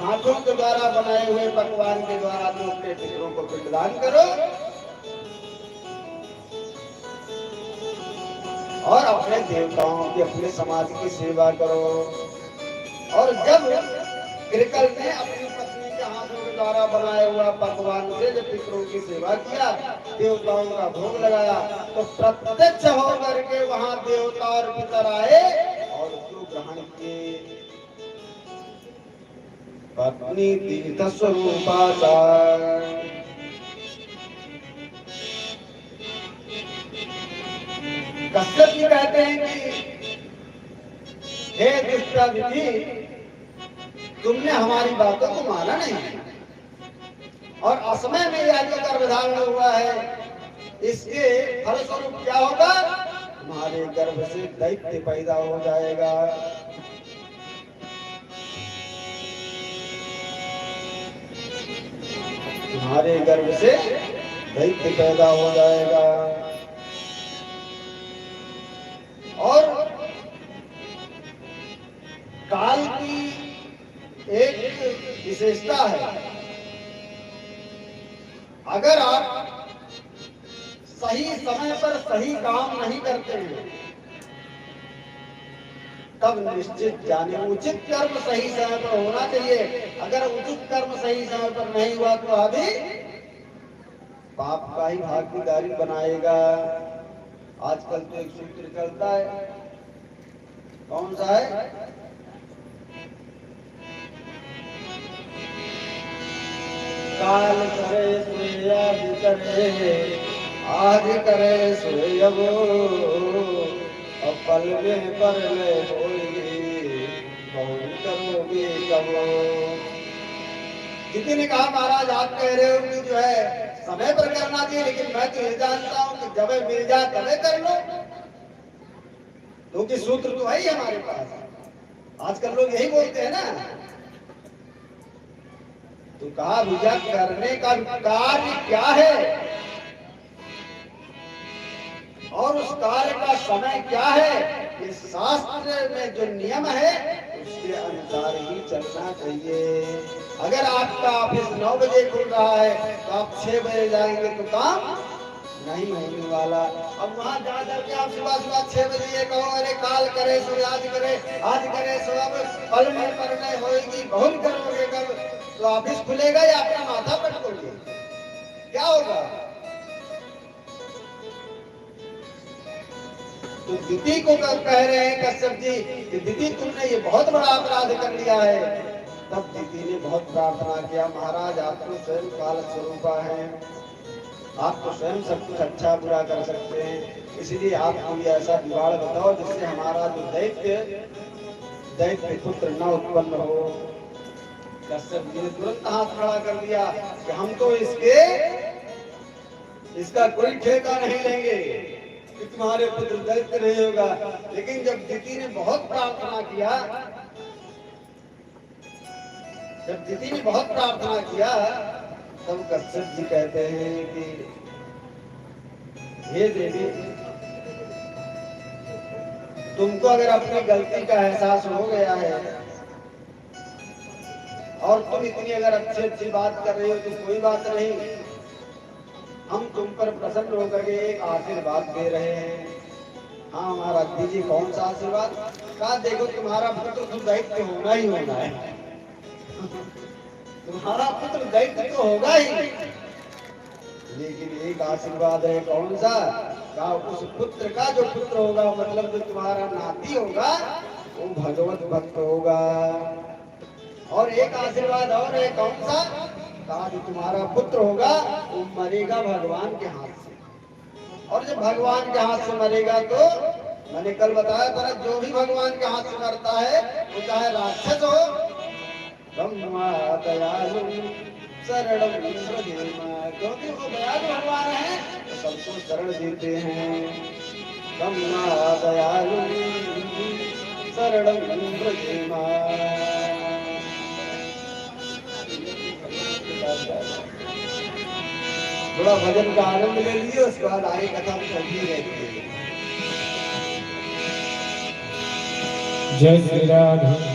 हाथों के द्वारा बनाए हुए पकवान के द्वारा तुम अपने पितरों को पिंडदान करो और अपने देवताओं की, अपने समाज की सेवा करो। और जब कृकल ने अपनी पत्नी के हाथों के द्वारा बनाए हुआ पकवान से जब पितरों की सेवा किया, देवताओं का भोग लगाया, तो प्रत्यक्ष होकर के वहां देवता और पितर आए और उसको ग्रहण किए। पत्नी तीर्थ स्वरूपा कश्यप जी कहते हैं कि हे दुष्टादिति, तुमने हमारी बातों को माना नहीं और असमय में यह जो गर्भधारण हुआ है, इसके फलस्वरूप क्या होगा? तुम्हारे गर्भ से दैत्य पैदा हो जाएगा। तुम्हारे गर्भ से दैत्य पैदा हो जाएगा। और काल की एक विशेषता है, अगर आप सही समय पर सही काम नहीं करते हैं तब निश्चित जाने उचित कर्म सही समय पर होना चाहिए। अगर उचित कर्म सही समय पर नहीं हुआ तो अभी पाप का ही भागीदारी बनाएगा। आजकल तो एक सूत्र चलता है, कौन सा है? काल करे सोए आज करे, आज करे सोए अब, पल में पर ले होगी, बहुत करोगे कब। किसी ने कहा महाराज आप कह रहे हो कि जो है समय पर करना चाहिए, लेकिन मैं तो ये जानता हूं कि जब मिल जाए तभी कर लो, क्योंकि सूत्र तो है ही हमारे पास। आजकल लोग यही बोलते हैं ना। तो कहा भैया करने का कार्य क्या है और उस कार्य का समय क्या है, इस शास्त्र में जो नियम है उसके अनुसार ही चलना चाहिए। अगर आपका ऑफिस 9 बजे खुल रहा है तो आप 6 बजे जाएंगे तो काम नहीं होने वाला। अब वहां जा करके आप सुबह सुबह 6 बजे ये कहो अरे काल करे सो आज करे, आज करे सो अब, पल में परने होगी, बहुत करोगे कब, तो ऑफिस खुलेगा या अपना माथा पटकोगे? क्या होगा? तो दिति को कह रहे हैं कश्यप जी कि दिति तुमने ये बहुत बड़ा अपराध कर लिया है। तब दिति ने बहुत प्रार्थना किया, महाराज आप तो स्वयं काल स्वरूपा हैं, आप तो स्वयं सब कुछ अच्छा बुरा कर सकते हैं, इसलिए आप कोई ऐसा जुगाड़ बताओ जिससे हमारा जो दैत्य पुत्र न उत्पन्न हो। कश्यप जी ने तुरंत हाथ खड़ा कर दिया कि हम तो इसका कोई ठेका नहीं लेंगे कि तुम्हारे पुत्र दैत्य नहीं होगा। लेकिन जब दिति ने बहुत प्रार्थना किया, तब कश्यप जी कहते हैं कि हे देवी, तुमको अगर अपनी गलती का एहसास हो गया है और तुम इतनी अगर अच्छी बात कर रही हो तो कोई बात नहीं, हम तुम पर प्रसन्न होकर के एक आशीर्वाद दे रहे हैं। हाँ महाराज दीजिए, कौन सा आशीर्वाद? कहा देखो तुम्हारा पुत्र तो दैत्य होना ही होना है, तुम्हारा पुत्र दैत्य तो होगा ही, लेकिन एक आशीर्वाद है। कौन सा? कहा उस पुत्र का जो पुत्र होगा, मतलब जो तुम्हारा नाती होगा, वो भगवत भक्त होगा। और एक आशीर्वाद और है, कौन सा? कहा जो तुम्हारा पुत्र होगा वो मरेगा भगवान के हाथ से, और जब भगवान के हाथ से मरेगा तो मैंने कल बताया था, जो भी भगवान के हाथ से मरता है वो चाहे राक्षस हो, ब्रह्मा दयालु शरणम व्रजेमा, क्योंकि वो दयालु भगवान है तो सबको शरण देते हैं। ब्रह्मा दयालु शरणम व्रजेमा। थोड़ा भजन का आनंद ले लीजिए, उसके बाद आगे कथा चलती रहती है। जय श्री राधे।